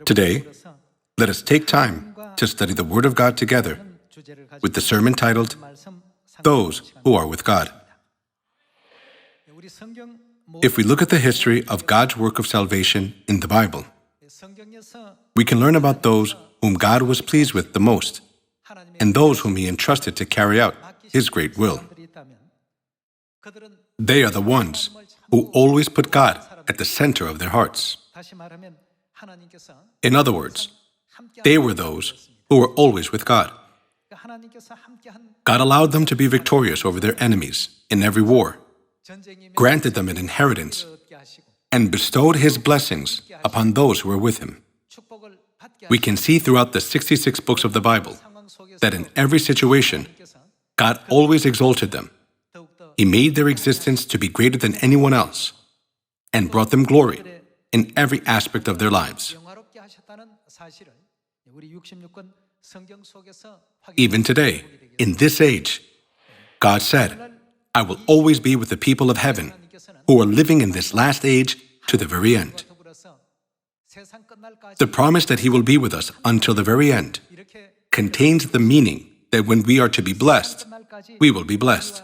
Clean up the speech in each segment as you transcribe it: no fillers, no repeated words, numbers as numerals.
Today, let us take time to study the Word of God together with the sermon titled, Those Who Are With God. If we look at the history of God's work of salvation in the Bible, we can learn about those whom God was pleased with the most and those whom He entrusted to carry out His great will. They are the ones who always put God at the center of their hearts. In other words, they were those who were always with God. God allowed them to be victorious over their enemies in every war, granted them an inheritance, and bestowed His blessings upon those who were with Him. We can see throughout the 66 books of the Bible that in every situation, God always exalted them. He made their existence to be greater than anyone else and brought them glory in every aspect of their lives. Even today, in this age, God said, I will always be with the people of heaven who are living in this last age to the very end. The promise that He will be with us until the very end contains the meaning that when we are to be blessed, we will be blessed.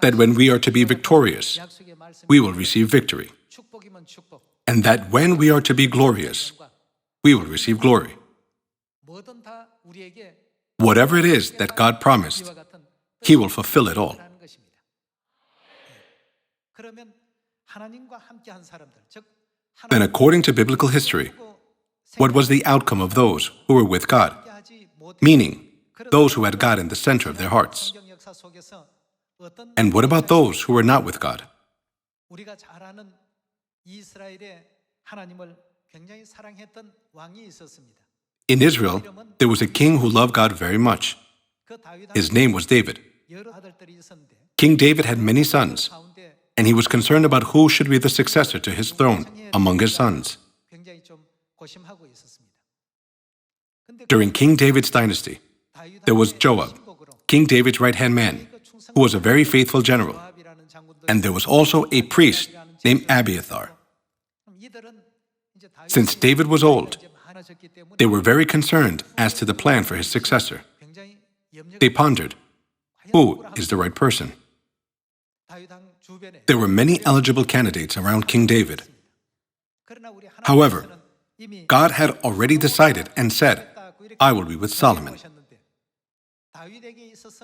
That when we are to be victorious, we will receive victory. And that when we are to be glorious, we will receive glory. Whatever it is that God promised, He will fulfill it all. Then, according to biblical history, what was the outcome of those who were with God? Meaning, those who had God in the center of their hearts. And what about those who were not with God? In Israel, there was a king who loved God very much. His name was David. King David had many sons, and he was concerned about who should be the successor to his throne among his sons. During King David's dynasty, there was Joab, King David's right-hand man, who was a very faithful general, and there was also a priest named Abiathar. Since David was old, they were very concerned as to the plan for his successor. They pondered, who is the right person? There were many eligible candidates around King David. However, God had already decided and said, I will be with Solomon.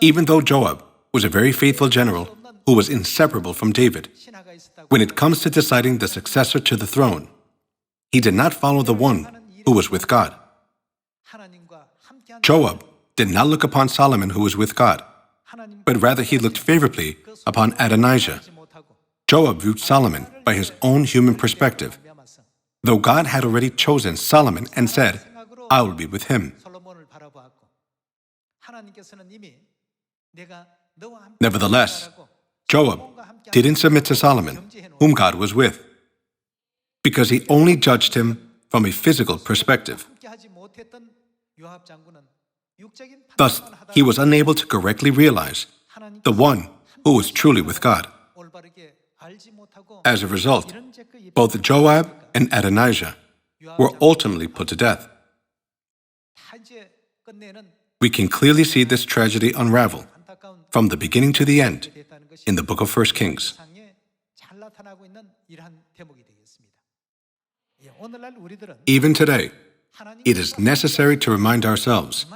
Even though Joab was a very faithful general who was inseparable from David, when it comes to deciding the successor to the throne, he did not follow the one who was with God. Joab did not look upon Solomon who was with God, but rather he looked favorably upon Adonijah. Joab viewed Solomon by his own human perspective, though God had already chosen Solomon and said, I will be with him. Nevertheless, Joab didn't submit to Solomon, whom God was with, because he only judged him from a physical perspective. Thus, he was unable to correctly realize the one who was truly with God. As a result, both Joab and Adonijah were ultimately put to death. We can clearly see this tragedy unravel from the beginning to the end in the book of 1 Kings. Even today, it is necessary to remind ourselves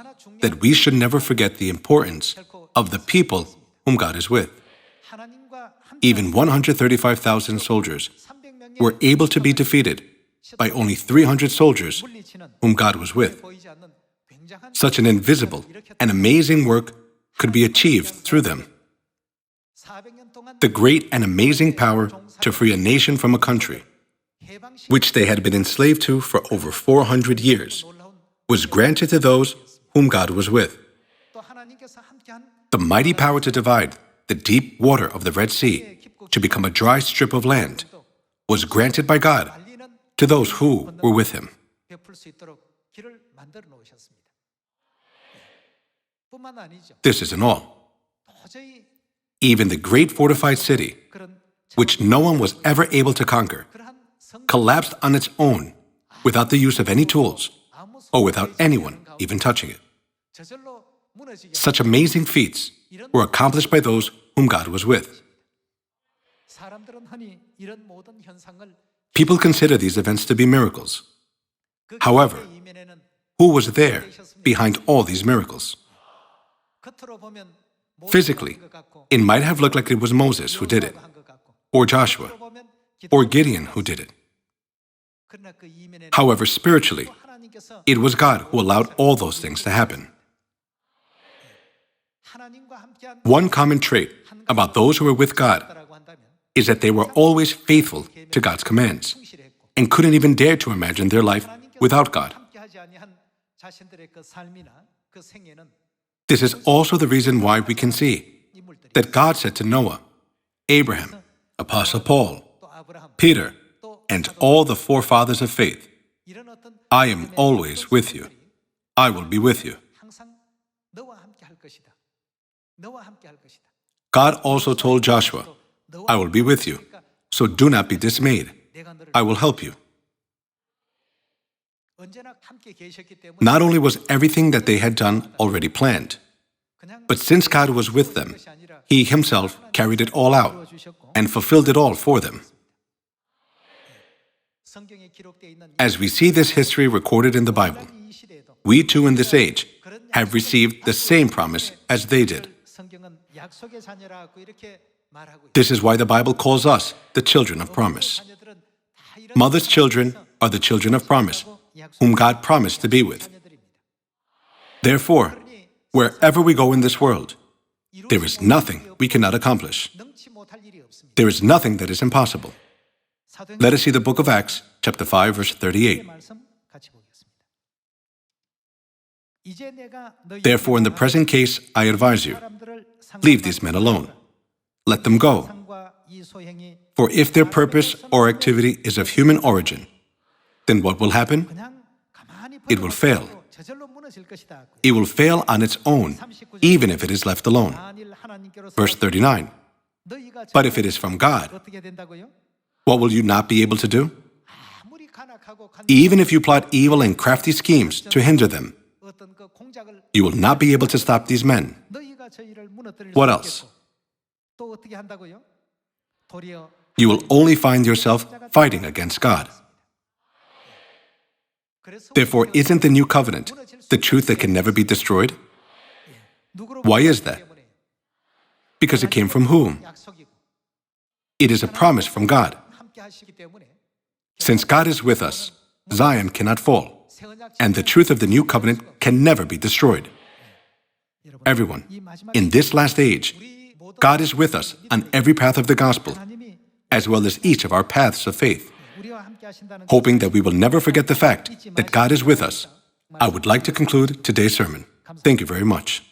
that we should never forget the importance of the people whom God is with. Even 135,000 soldiers were able to be defeated by only 300 soldiers whom God was with. Such an invisible and amazing work could be achieved through them. The great and amazing power to free a nation from a country, which they had been enslaved to for over 400 years, was granted to those whom God was with. The mighty power to divide the deep water of the Red Sea to become a dry strip of land was granted by God to those who were with Him. This isn't all. Even the great fortified city, which no one was ever able to conquer, collapsed on its own without the use of any tools, or without anyone even touching it. Such amazing feats were accomplished by those whom God was with. People consider these events to be miracles. However, who was there behind all these miracles? Physically, it might have looked like it was Moses who did it, or Joshua, or Gideon who did it. However, spiritually, it was God who allowed all those things to happen. One common trait about those who were with God is that they were always faithful to God's commands and couldn't even dare to imagine their life without God. This is also the reason why we can see that God said to Noah, Abraham, Apostle Paul, Peter, and all the forefathers of faith, I am always with you. I will be with you. God also told Joshua, I will be with you, so do not be dismayed. I will help you. Not only was everything that they had done already planned, but since God was with them, He Himself carried it all out and fulfilled it all for them. As we see this history recorded in the Bible, we too in this age have received the same promise as they did. This is why the Bible calls us the children of promise. Mother's children are the children of promise, whom God promised to be with. Therefore, wherever we go in this world, there is nothing we cannot accomplish. There is nothing that is impossible. Let us see the book of Acts, chapter 5, verse 38. Therefore, in the present case, I advise you, leave these men alone. Let them go. For if their purpose or activity is of human origin, then what will happen? It will fail. It will fail on its own, even if it is left alone. Verse 39. But if it is from God, what will you not be able to do? Even if you plot evil and crafty schemes to hinder them, you will not be able to stop these men. What else? You will only find yourself fighting against God. Therefore, isn't the new covenant the truth that can never be destroyed? Why is that? Because it came from whom? It is a promise from God. Since God is with us, Zion cannot fall, and the truth of the new covenant can never be destroyed. Everyone, in this last age, God is with us on every path of the gospel, as well as each of our paths of faith. Hoping that we will never forget the fact that God is with us, I would like to conclude today's sermon. Thank you very much.